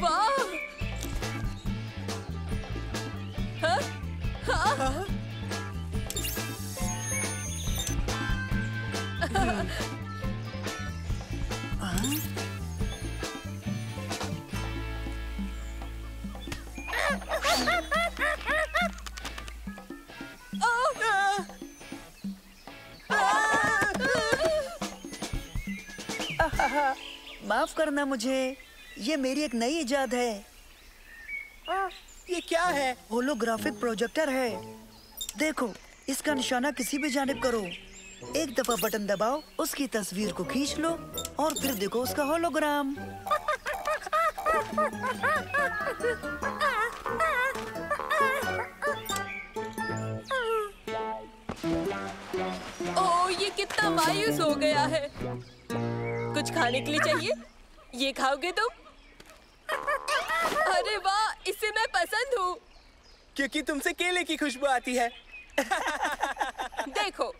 वाह, हाँ? हाँ? माफ करना मुझे, ये मेरी एक नई इजाद है। ये क्या है? होलोग्राफिक प्रोजेक्टर है। देखो, इसका निशाना किसी भी जानिब करो, एक दफा बटन दबाओ, उसकी तस्वीर को खींच लो और फिर देखो उसका होलोग्राम। ओह, ये कितना मायूस हो गया है। कुछ खाने के लिए चाहिए? ये खाओगे तुम? अरे वाह, इसे मैं पसंद हूँ। क्योंकि तुमसे केले की खुशबू आती है। देखो।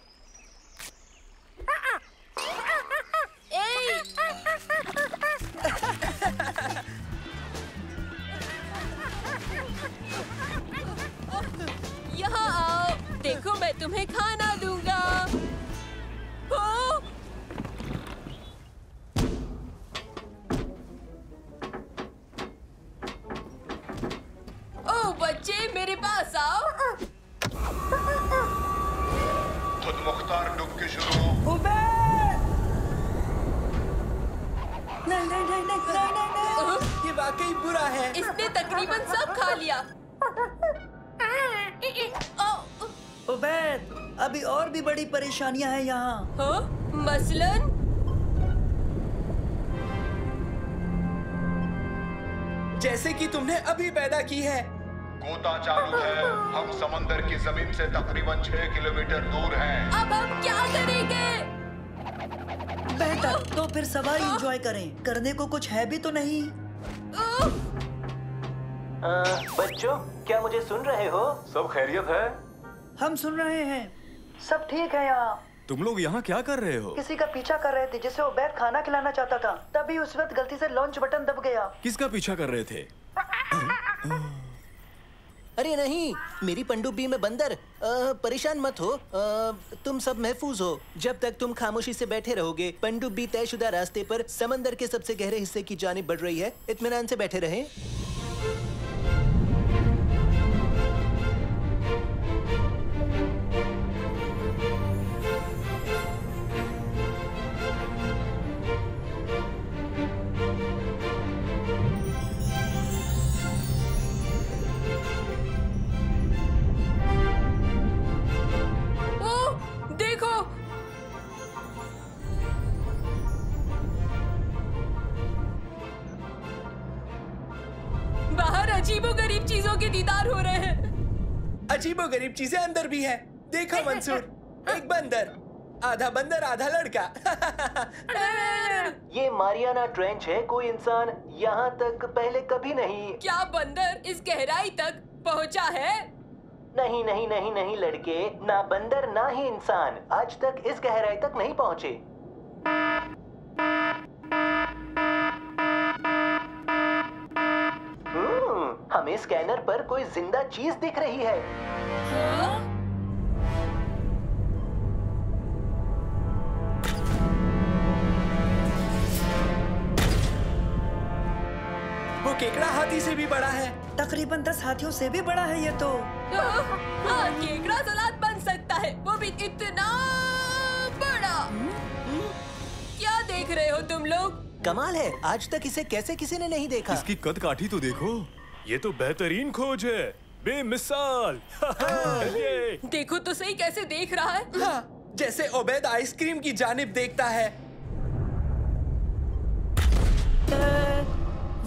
यहाँ आओ, देखो मैं तुम्हें खाना दूंगा। ओ बच्चे, मेरे पास आओ। खुद मुख्तार डुबकी शुरू। नहीं। ये वाकई बुरा है। इसने तकरीबन सब खा लिया। उबैद, अभी और भी बड़ी परेशानियां हैं यहाँ। हाँ? मसलन? जैसे कि तुमने अभी पैदा की है। गोता चालू है। हम समंदर की जमीन से तकरीबन 6 किलोमीटर दूर हैं। अब हम क्या करेंगे? बेहतर तो फिर सवारी एंजॉय करें। करने को कुछ है भी तो नहीं। बच्चों, क्या मुझे सुन रहे हो? सब खैरियत है? हम सुन रहे हैं, सब ठीक है यहाँ। तुम लोग यहाँ क्या कर रहे हो? किसी का पीछा कर रहे थे जिसे उबैद खाना खिलाना चाहता था। तभी उस वक्त गलती से लॉन्च बटन दब गया। किसका पीछा कर रहे थे? अरे नहीं, मेरी पनडुब्बी में बंदर। परेशान मत हो, तुम सब महफूज हो। जब तक तुम खामोशी से बैठे रहोगे, पनडुब्बी तयशुदा रास्ते पर समंदर के सबसे गहरे हिस्से की जानिब बढ़ रही है। इत्मीनान से बैठे रहें। अजीबोगरीब चीजों के दीदार हो रहे हैं। अजीबोगरीब चीजें अंदर भी है। देखो मंसूर, एक बंदर, आधा बंदर आधा लड़का। ये मारियाना ट्रेंच है। कोई इंसान यहाँ तक पहले कभी नहीं। क्या बंदर इस गहराई तक पहुँचा है? नहीं नहीं नहीं नहीं लड़के, ना बंदर ना ही इंसान आज तक इस गहराई तक नहीं पहुँचे। हमें स्कैनर पर कोई जिंदा चीज दिख रही है। वो केकड़ा हाथी से भी बड़ा है। तकरीबन 10 हाथियों से भी बड़ा है ये तो। हाँ, केकड़ा सलाद बन सकता है, वो भी इतना बड़ा। क्या देख रहे हो तुम लोग? कमाल है, आज तक इसे कैसे किसी ने नहीं देखा। इसकी कद काठी तो देखो, ये तो बेहतरीन खोज है, बेमिसाल। देखो तो सही कैसे देख रहा है। हाँ, जैसे ओबेद आइसक्रीम की जानिब देखता है।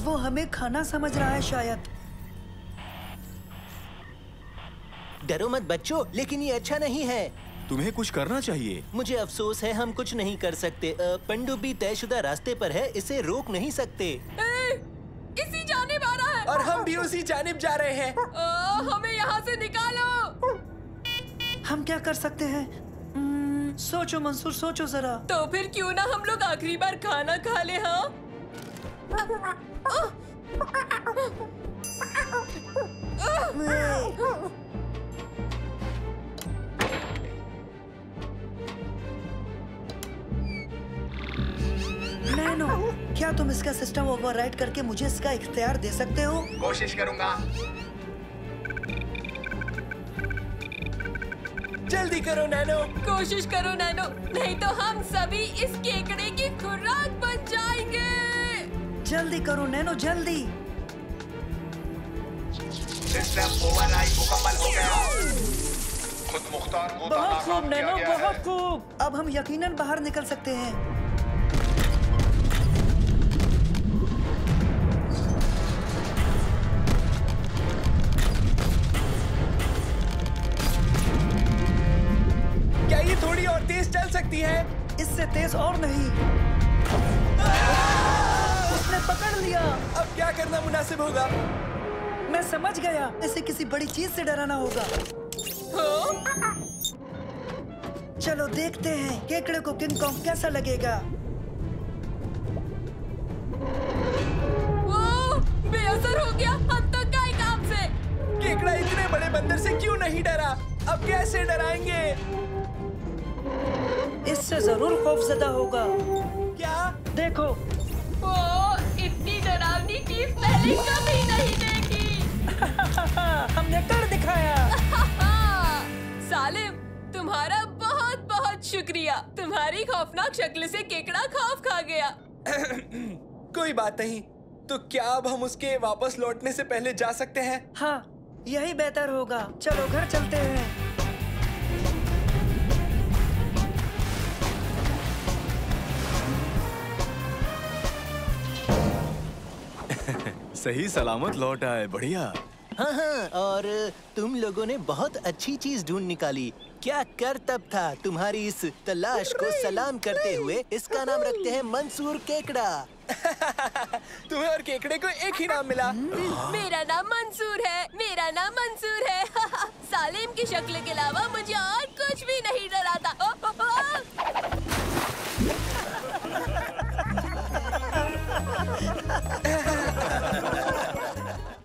वो हमें खाना समझ रहा है शायद। डरो मत बच्चों, लेकिन ये अच्छा नहीं है। तुम्हें कुछ करना चाहिए। मुझे अफसोस है, हम कुछ नहीं कर सकते। पनडुब्बी तयशुदा रास्ते पर है, इसे रोक नहीं सकते। इसी जानिब आ रहा है। और हम भी उसी जानिब जा रहे हैं। हमें यहाँ से निकालो। हम क्या कर सकते हैं? सोचो मंसूर, सोचो जरा। तो फिर क्यों ना हम लोग आखिरी बार खाना खा ले। हाँ, नैनो, क्या तुम इसका सिस्टम ओवरराइड करके मुझे इसका इख्तियार दे सकते हो? कोशिश करूंगा। जल्दी करो नैनो। कोशिश करो नैनो, नहीं तो हम सभी इस केकड़े की खुराक बन जाएंगे। जल्दी करो नैनो, जल्दी। सिस्टम ओवरराइड मुकम्मल हो गया। खुद मुख्तार को बहुत खूब नैनो, बहुत खूब। अब हम यकीनन बाहर निकल सकते हैं। क्या ये थोड़ी और तेज चल सकती है? इससे तेज और नहीं। उसने पकड़ लिया। अब क्या करना मुनासिब होगा? मैं समझ गया, इसे किसी बड़ी चीज से डराना होगा। चलो देखते हैं केकड़े को किंग कॉन्ग कैसा लगेगा। वो बेअसर हो गया। हम तो गए काम से। केकड़ा इतने बड़े बंदर से क्यों नहीं डरा? अब कैसे डराएंगे? इससे जरूर खौफजदा होगा। क्या? देखो, वो इतनी डरावनी चीज पहले कभी नहीं देखी। हमने कर दिखाया। सालिम, तुम्हारा बहुत बहुत शुक्रिया। तुम्हारी खौफनाक शक्ल से केकड़ा खौफ खा गया। कोई बात नहीं। तो क्या अब हम उसके वापस लौटने से पहले जा सकते हैं? हाँ, यही बेहतर होगा। चलो घर चलते हैं। सही सलामत लौट आए, बढ़िया। हाँ हाँ, और तुम लोगों ने बहुत अच्छी चीज ढूंढ निकाली। क्या करतब था तुम्हारी इस तलाश को सलाम करते हुए। इसका नाम रखते हैं मंसूर केकड़ा। तुम्हें और केकड़े को एक ही नाम मिला। मेरा नाम मंसूर है, मेरा नाम मंसूर है। सालिम की शक्ल के अलावा मुझे और कुछ भी नहीं